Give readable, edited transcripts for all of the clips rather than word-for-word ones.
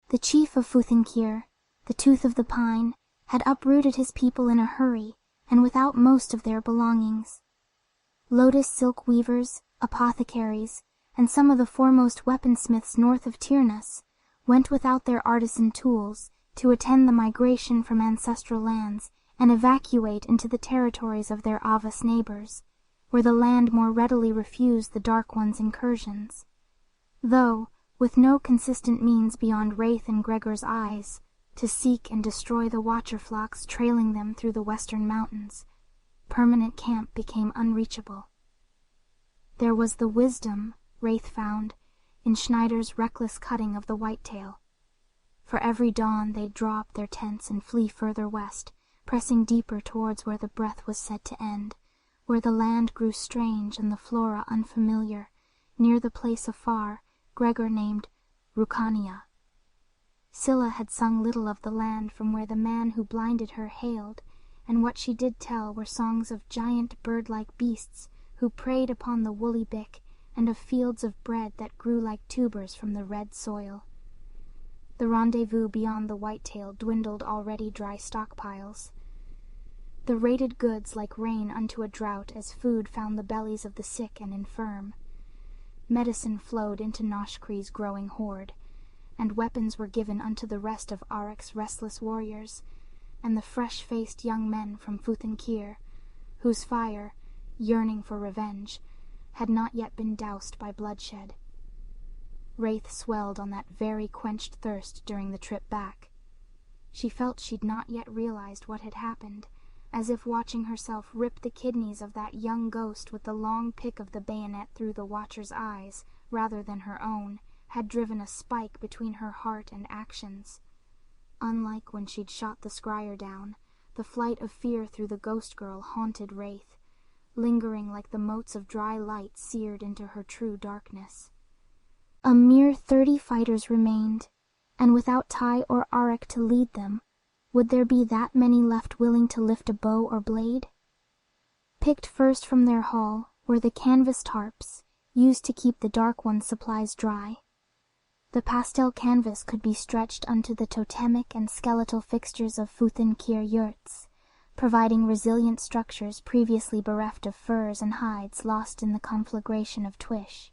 The chief of Futhinkir, the Tooth of the Pine, had uprooted his people in a hurry and without most of their belongings. Lotus silk weavers, apothecaries, and some of the foremost weaponsmiths north of Tyrnus went without their artisan tools to attend the migration from ancestral lands and evacuate into the territories of their Avus neighbors, where the land more readily refused the Dark One's incursions. Though, with no consistent means beyond Reyth and Gregor's eyes, to seek and destroy the Watcher flocks trailing them through the western mountains, permanent camp became unreachable. There was the wisdom, Reyth found, in Schneider's reckless cutting of the whitetail. For every dawn they'd draw up their tents and flee further west, pressing deeper towards where the breath was said to end, where the land grew strange and the flora unfamiliar, near the place afar Gregor named Rucania. Scylla had sung little of the land from where the man who blinded her hailed, and what she did tell were songs of giant bird-like beasts who preyed upon the woolly bick, and of fields of bread that grew like tubers from the red soil. The rendezvous beyond the whitetail dwindled already dry stockpiles. The raided goods like rain unto a drought as food found the bellies of the sick and infirm. Medicine flowed into Noshkri's growing horde, and weapons were given unto the rest of Arik's restless warriors, and the fresh-faced young men from Futhinkir, whose fire, yearning for revenge, had not yet been doused by bloodshed. Reyth swelled on that very quenched thirst during the trip back. She felt she'd not yet realized what had happened, as if watching herself rip the kidneys of that young ghost with the long pick of the bayonet through the Watcher's eyes, rather than her own, had driven a spike between her heart and actions. Unlike when she'd shot the scryer down, the flight of fear through the ghost girl haunted Reyth, lingering like the motes of dry light seared into her true darkness. A mere 30 fighters remained, and without Tai or Arik to lead them, would there be that many left willing to lift a bow or blade? Picked first from their haul were the canvas tarps, used to keep the Dark One's supplies dry. The pastel canvas could be stretched unto the totemic and skeletal fixtures of Futhinkir yurts, providing resilient structures previously bereft of furs and hides lost in the conflagration of Twish.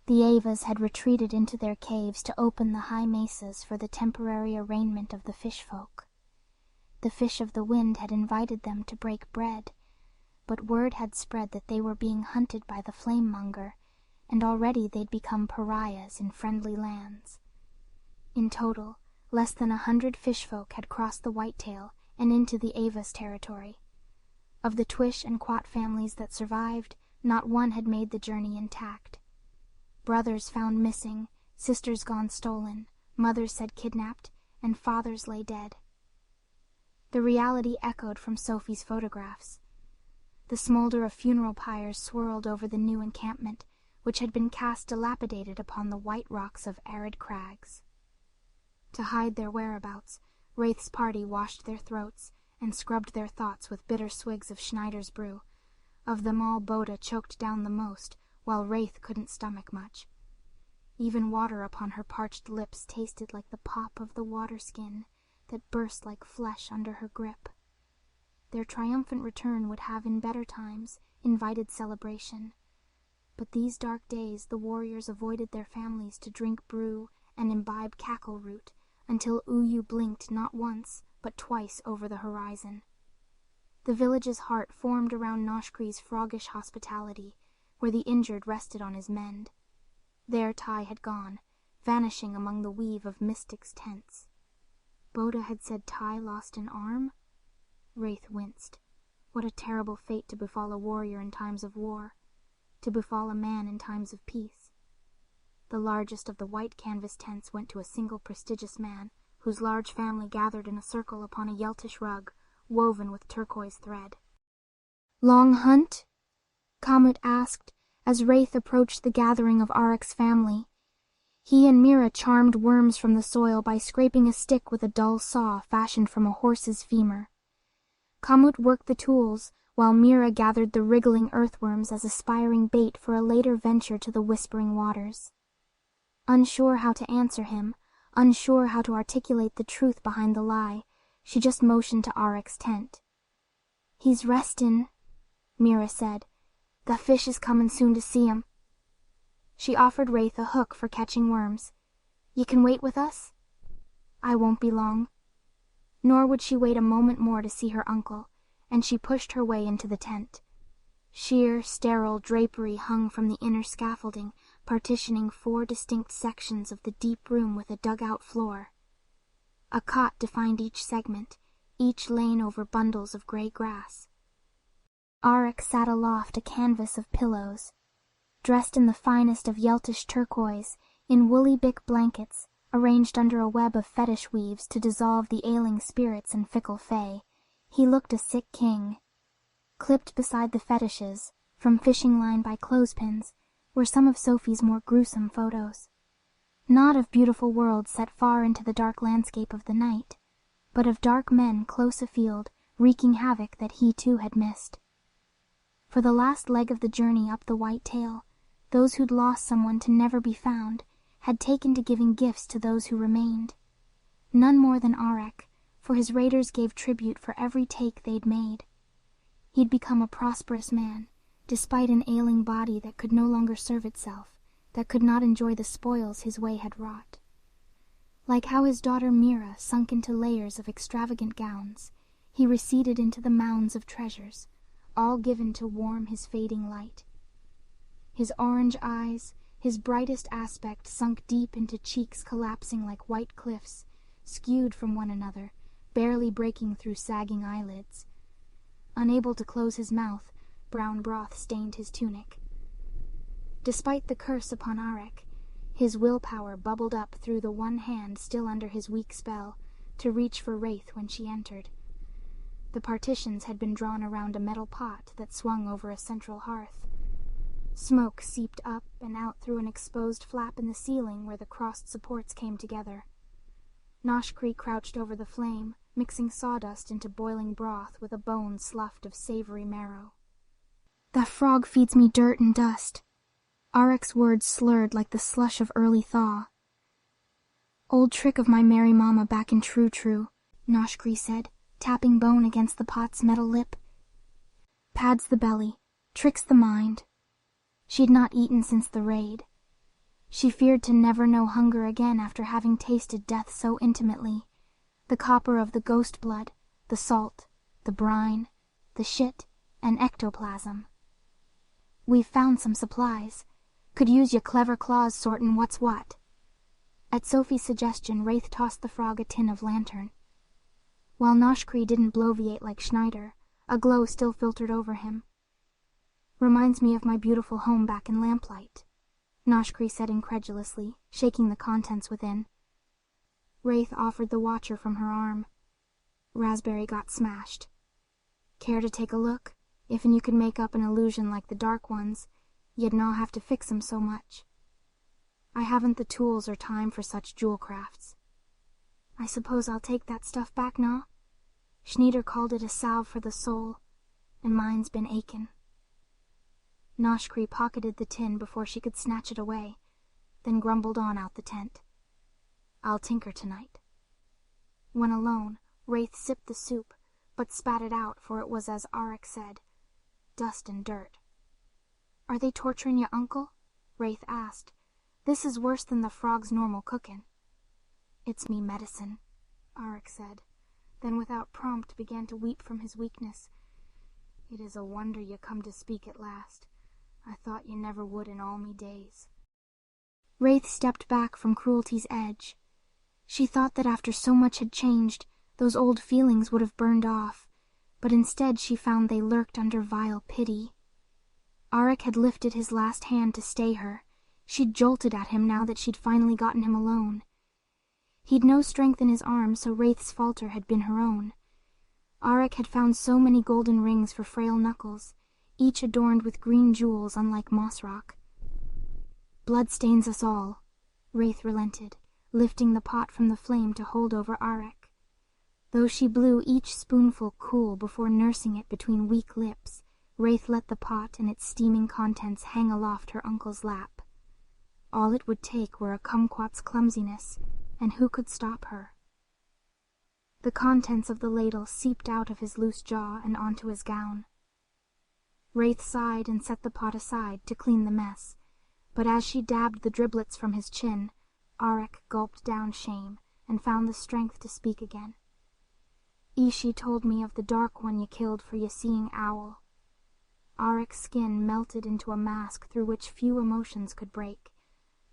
The Avas had retreated into their caves to open the high mesas for the temporary arraignment of the fish folk. The fish of the wind had invited them to break bread, but word had spread that they were being hunted by the flame-monger, and already they'd become pariahs in friendly lands. In total, less than 100 fish folk had crossed the Whitetail and into the Ava's territory. Of the Twish and Quat families that survived, not one had made the journey intact. Brothers found missing, sisters gone stolen, mothers said kidnapped, and fathers lay dead. The reality echoed from Sophie's photographs. The smolder of funeral pyres swirled over the new encampment, which had been cast dilapidated upon the white rocks of arid crags. To hide their whereabouts, Reyth's party washed their throats and scrubbed their thoughts with bitter swigs of Schneider's brew. Of them all, Boda choked down the most, while Reyth couldn't stomach much. Even water upon her parched lips tasted like the pop of the water skin that burst like flesh under her grip. Their triumphant return would have, in better times, invited celebration. But these dark days the warriors avoided their families to drink brew and imbibe cackle root, until Uyu blinked not once, but twice over the horizon. The village's heart formed around Noshkri's froggish hospitality, where the injured rested on his mend. There Tai had gone, vanishing among the weave of mystics' tents. Boda had said Tai lost an arm? Reyth winced. What a terrible fate to befall a warrior in times of war, to befall a man in times of peace. The largest of the white canvas tents went to a single prestigious man, whose large family gathered in a circle upon a Yeltish rug, woven with turquoise thread. "Long hunt?" Kamut asked, as Reyth approached the gathering of Arik's family. He and Mira charmed worms from the soil by scraping a stick with a dull saw fashioned from a horse's femur. Kamut worked the tools, while Mira gathered the wriggling earthworms as aspiring bait for a later venture to the Whispering Waters. Unsure how to answer him, Unsure how to articulate the truth behind the lie, she just motioned to Arek's tent. "He's restin'," Mira said. "The fish is comin' soon to see him." She offered Reyth a hook for catching worms. "You can wait with us?" "I won't be long." Nor would she wait a moment more to see her uncle, and she pushed her way into the tent. Sheer, sterile drapery hung from the inner scaffolding, partitioning 4 distinct sections of the deep room with a dugout floor. A cot defined each segment, each laying over bundles of gray grass. Arek sat aloft a canvas of pillows. Dressed in the finest of Yeltish turquoise, in woolly bick blankets, arranged under a web of fetish weaves to dissolve the ailing spirits and fickle fae, he looked a sick king. Clipped beside the fetishes, from fishing line by clothespins, were some of Sophie's more gruesome photos. Not of beautiful worlds set far into the dark landscape of the night, but of dark men close afield, wreaking havoc that he too had missed. For the last leg of the journey up the White Tail, those who'd lost someone to never be found had taken to giving gifts to those who remained. None more than Arek, for his raiders gave tribute for every take they'd made. He'd become a prosperous man, despite an ailing body that could no longer serve itself, that could not enjoy the spoils his way had wrought. Like how his daughter Mira sunk into layers of extravagant gowns, he receded into the mounds of treasures, all given to warm his fading light. His orange eyes, his brightest aspect sunk deep into cheeks collapsing like white cliffs, skewed from one another, barely breaking through sagging eyelids. Unable to close his mouth, brown broth stained his tunic. Despite the curse upon Arek, his willpower bubbled up through the one hand still under his weak spell, to reach for Reyth when she entered. The partitions had been drawn around a metal pot that swung over a central hearth. Smoke seeped up and out through an exposed flap in the ceiling where the crossed supports came together. Noshkree crouched over the flame, mixing sawdust into boiling broth with a bone sloughed of savory marrow. "That frog feeds me dirt and dust." Arek's words slurred like the slush of early thaw. "Old trick of my merry mama back in True, Noshkree said, tapping bone against the pot's metal lip. "Pads the belly, tricks the mind." She'd not eaten since the raid. She feared to never know hunger again after having tasted death so intimately. The copper of the ghost blood, the salt, the brine, the shit, and ectoplasm. "We've found some supplies. Could use your clever claws sortin' what's what." At Sophie's suggestion, Reyth tossed the frog a tin of lantern. While Noshkree didn't bloviate like Schneider, a glow still filtered over him. "Reminds me of my beautiful home back in Lamplight," Noshkree said incredulously, shaking the contents within. Reyth offered the watcher from her arm. Raspberry got smashed. "Care to take a look? If'n you could make up an illusion like the Dark Ones, you'd no have to fix 'em so much." "I haven't the tools or time for such jewel crafts." "I suppose I'll take that stuff back now? Schneider called it a salve for the soul, and mine's been achin'." Noshkree pocketed the tin before she could snatch it away, then grumbled on out the tent. "I'll tinker tonight." When alone, Reyth sipped the soup, but spat it out, for it was as Arek said, dust and dirt. "Are they torturing your uncle?" Reyth asked. "This is worse than the frog's normal cookin'." "It's me medicine," Arek said, then without prompt began to weep from his weakness. "It is a wonder you come to speak at last. I thought you never would in all me days." Reyth stepped back from cruelty's edge. She thought that after so much had changed, those old feelings would have burned off, but instead she found they lurked under vile pity. Arek had lifted his last hand to stay her. She'd jolted at him now that she'd finally gotten him alone. He'd no strength in his arms, so Reyth's falter had been her own. Arek had found so many golden rings for frail knuckles, each adorned with green jewels unlike moss rock. "Blood stains us all," Reyth relented, lifting the pot from the flame to hold over Arek. Though she blew each spoonful cool before nursing it between weak lips, Reyth let the pot and its steaming contents hang aloft her uncle's lap. All it would take were a kumquat's clumsiness, and who could stop her? The contents of the ladle seeped out of his loose jaw and onto his gown. Reyth sighed and set the pot aside to clean the mess, but as she dabbed the driblets from his chin, Auric gulped down shame and found the strength to speak again. Ishi told me of the dark one you killed for your seeing owl. Auric's skin melted into a mask through which few emotions could break,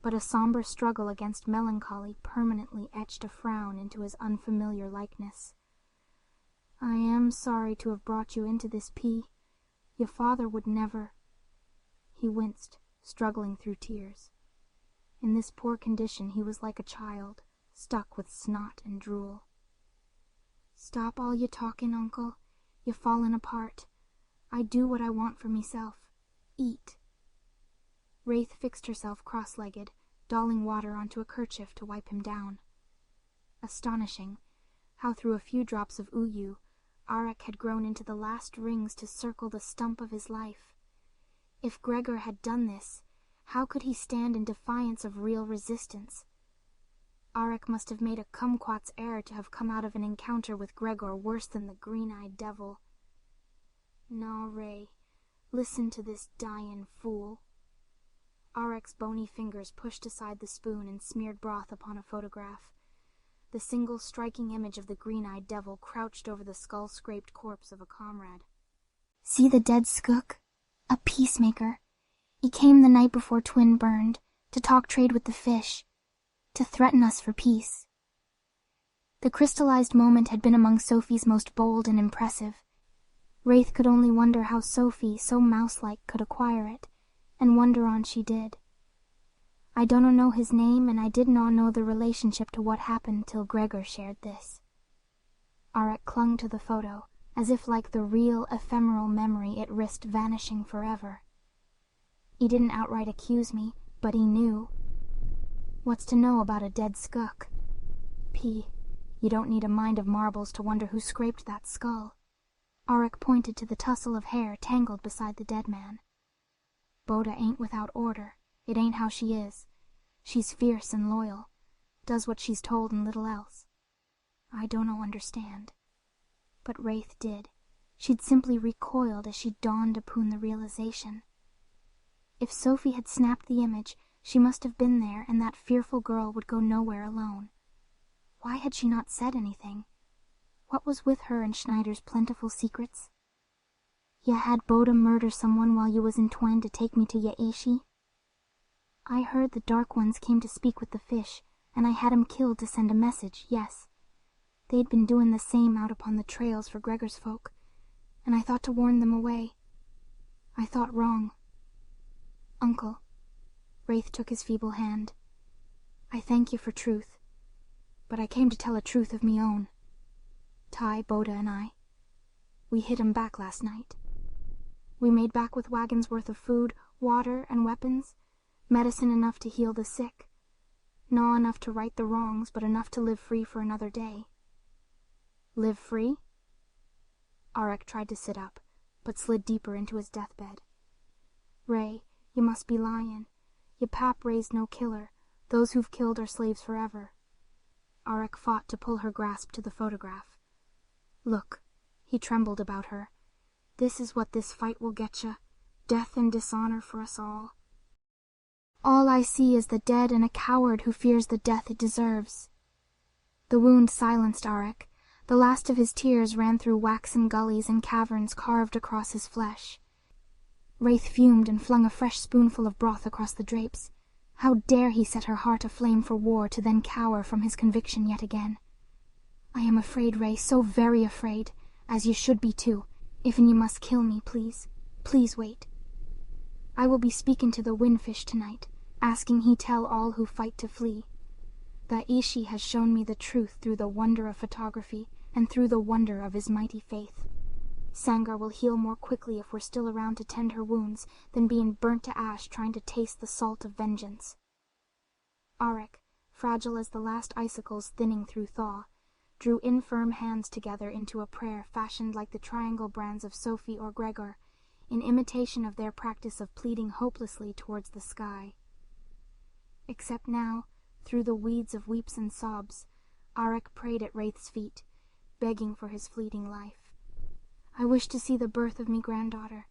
but a somber struggle against melancholy permanently etched a frown into his unfamiliar likeness. I am sorry to have brought you into this, P. Your father would never. He winced, struggling through tears. In this poor condition he was like a child, stuck with snot and drool. Stop all your talking, uncle. You're falling apart. I do what I want for myself. Eat. Reyth fixed herself cross-legged, dolling water onto a kerchief to wipe him down. Astonishing, how through a few drops of uyu, Auric had grown into the last rings to circle the stump of his life. If Gregor had done this, how could he stand in defiance of real resistance? Auric must have made a kumquat's error to have come out of an encounter with Gregor worse than the green-eyed devil. Naw, Rey, listen to this dyin' fool. Auric's bony fingers pushed aside the spoon and smeared broth upon a photograph. The single striking image of the green-eyed devil crouched over the skull-scraped corpse of a comrade. See the dead skook? A peacemaker. He came the night before Twin burned, to talk trade with the fish, to threaten us for peace. The crystallized moment had been among Sophie's most bold and impressive. Reyth could only wonder how Sophie, so mouse-like, could acquire it, and wonder on she did. I don't know his name, and I did not know the relationship to what happened till Gregor shared this. Auric clung to the photo, as if like the real, ephemeral memory it risked vanishing forever. He didn't outright accuse me, but he knew. What's to know about a dead skook? P, you don't need a mind of marbles to wonder who scraped that skull. Auric pointed to the tussle of hair tangled beside the dead man. Boda ain't without order. It ain't how she is. She's fierce and loyal, does what she's told and little else. I don't understand. But Reyth did. She'd simply recoiled as she dawned upon the realization. If Sophie had snapped the image, she must have been there, and that fearful girl would go nowhere alone. Why had she not said anything? What was with her and Schneider's plentiful secrets? Ya had Boda murder someone while you was entwined to take me to ya Aishi? I heard the Dark Ones came to speak with the fish, and I had 'em killed to send a message, yes. They'd been doing the same out upon the trails for Gregor's folk, and I thought to warn them away. I thought wrong. Uncle, Reyth took his feeble hand. I thank you for truth, but I came to tell a truth of me own. Ty, Boda, and I, we hit 'em back last night. We made back with wagons worth of food, water, and weapons, medicine enough to heal the sick, not enough to right the wrongs, but enough to live free for another day. Live free? Auric tried to sit up, but slid deeper into his deathbed. Rey, you must be lying. Your pap raised no killer. Those who've killed are slaves forever. Auric fought to pull her grasp to the photograph. Look, he trembled about her. This is what this fight will get ya. Death and dishonor for us all. All I see is the dead and a coward who fears the death it deserves. The wound silenced Auric. The last of his tears ran through waxen gullies and caverns carved across his flesh. Reyth fumed and flung a fresh spoonful of broth across the drapes. How dare he set her heart aflame for war to then cower from his conviction yet again? I am afraid, Rey, so very afraid, as you should be too. If'n you must kill me, please. Please wait. I will be speaking to the windfish tonight, asking he tell all who fight to flee. The Ishi has shown me the truth through the wonder of photography and through the wonder of his mighty faith. Sangar will heal more quickly if we're still around to tend her wounds than being burnt to ash trying to taste the salt of vengeance. Auric, fragile as the last icicles thinning through thaw, drew infirm hands together into a prayer fashioned like the triangle brands of Sophie or Gregor, in imitation of their practice of pleading hopelessly towards the sky. Except now, Through the weeds of weeps and sobs, Arik prayed at Reyth's feet, begging for his fleeting life. I wish to see the birth of me granddaughter.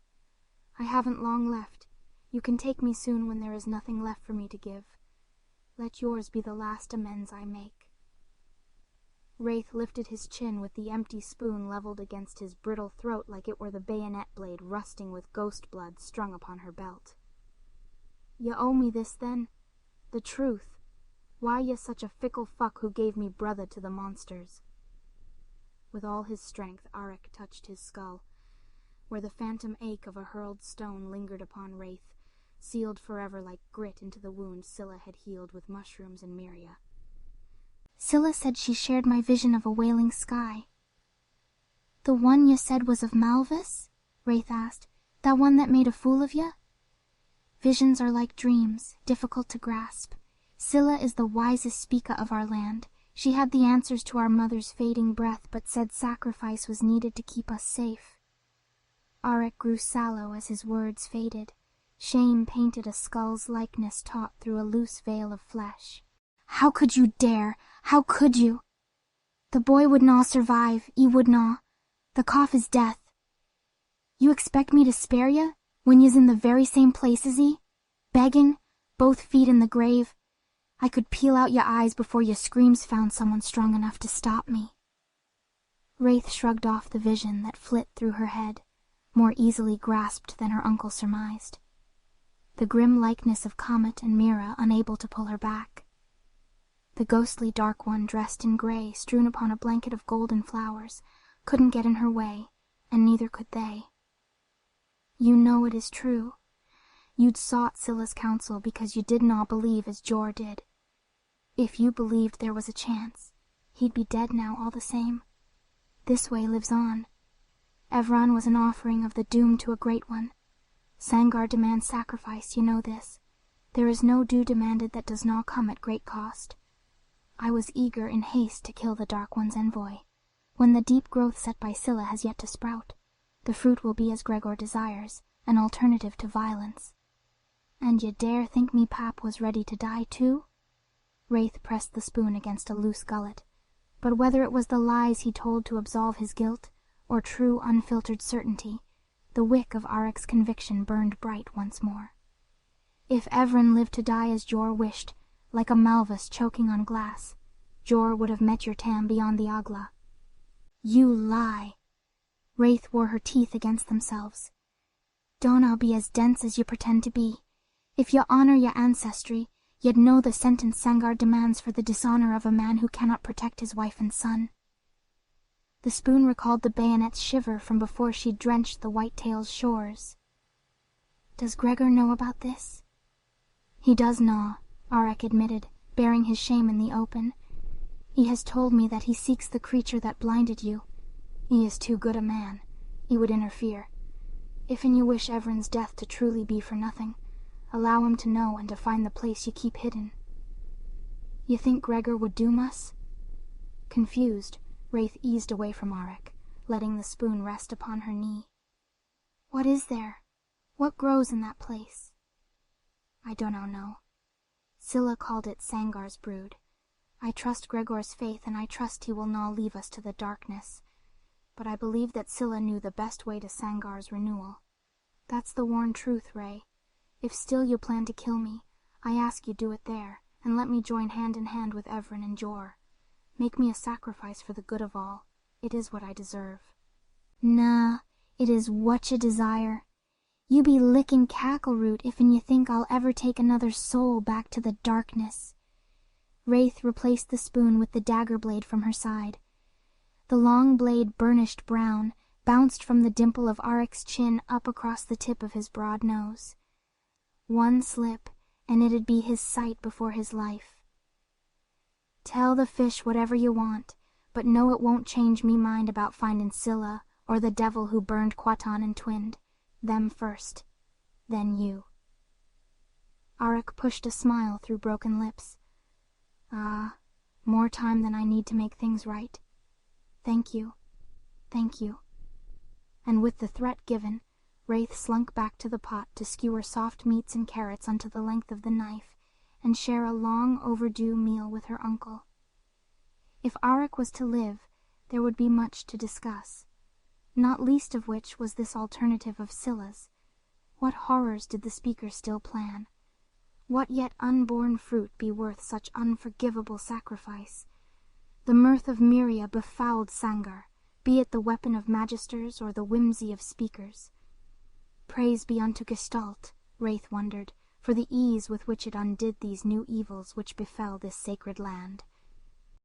I haven't long left. You can take me soon when there is nothing left for me to give. Let yours be the last amends I make. Reyth lifted his chin with the empty spoon leveled against his brittle throat like it were the bayonet blade rusting with ghost blood strung upon her belt. "You owe me this, then? The truth. Why you such a fickle fuck who gave me brother to the monsters?" With all his strength, Arik touched his skull, where the phantom ache of a hurled stone lingered upon Reyth, sealed forever like grit into the wound Scylla had healed with mushrooms and Myria. "Scylla said she shared my vision of a wailing sky." "The one you said was of Malvis?" Reyth asked. "That one that made a fool of you?" "Visions are like dreams, difficult to grasp. Scylla is the wisest speaker of our land. She had the answers to our mother's fading breath, but said sacrifice was needed to keep us safe." Arik grew sallow as his words faded. Shame painted a skull's likeness taut through a loose veil of flesh. "How could you dare? How could you? The boy would not survive, he would not. The cough is death. You expect me to spare you, when you's in the very same place as he? Begging, both feet in the grave. I could peel out your eyes before your screams found someone strong enough to stop me." Reyth shrugged off the vision that flit through her head, more easily grasped than her uncle surmised. The grim likeness of Comet and Mira unable to pull her back. The ghostly dark one dressed in gray, strewn upon a blanket of golden flowers, couldn't get in her way, and neither could they. "You know it is true. You'd sought Scylla's counsel because you did not believe as Jor did. If you believed there was a chance, he'd be dead now all the same. This way lives on. Evron was an offering of the doom to a great one. Sangar demands sacrifice, you know this. There is no due demanded that does not come at great cost. I was eager in haste to kill the Dark One's envoy. When the deep growth set by Scylla has yet to sprout, the fruit will be as Gregor desires, an alternative to violence. And you dare think me pap was ready to die too?" Reyth pressed the spoon against a loose gullet, but whether it was the lies he told to absolve his guilt, or true unfiltered certainty, the wick of Arik's conviction burned bright once more. If Evren lived to die as Jor wished, like a Malvis choking on glass, Jor would have met your Tam beyond the Agla. "You lie." Reyth wore her teeth against themselves. "Don't I be as dense as you pretend to be. If you honor your ancestry, you'd know the sentence Sangar demands for the dishonor of a man who cannot protect his wife and son." The spoon recalled the bayonet's shiver from before she drenched the whitetail's shores. "Does Gregor know about this?" "He does not," Arik admitted, bearing his shame in the open. "He has told me that he seeks the creature that blinded you. He is too good a man. He would interfere. If you wish Evren's death to truly be for nothing, allow him to know and to find the place you keep hidden." "You think Gregor would doom us?" Confused, Reyth eased away from Arik, letting the spoon rest upon her knee. "What is there? What grows in that place?" "I don't know. Scylla called it Sangar's brood. I trust Gregor's faith, and I trust he will not leave us to the darkness. But I believe that Scylla knew the best way to Sangar's renewal. That's the worn truth, Rey. If still you plan to kill me, I ask you do it there, and let me join hand in hand with Evren and Jor. Make me a sacrifice for the good of all. It is what I deserve." "Nah, it is what you desire. You be licking cackle-root if'n you think I'll ever take another soul back to the darkness." Reyth replaced the spoon with the dagger blade from her side. The long blade, burnished brown, bounced from the dimple of Arik's chin up across the tip of his broad nose. One slip, and it'd be his sight before his life. "Tell the fish whatever you want, but know it won't change me mind about finding Scylla or the devil who burned Quatan and twinned. Them first, then you." Arik pushed a smile through broken lips. "Ah, more time than I need to make things right. Thank you. Thank you." And with the threat given, Reyth slunk back to the pot to skewer soft meats and carrots unto the length of the knife, and share a long overdue meal with her uncle. If Auric was to live, there would be much to discuss, not least of which was this alternative of Scylla's. What horrors did the speaker still plan? What yet unborn fruit be worth such unforgivable sacrifice? The mirth of Myria befouled Sangar, be it the weapon of magisters or the whimsy of speakers. Praise be unto Gestalt, Reyth wondered, for the ease with which it undid these new evils which befell this sacred land.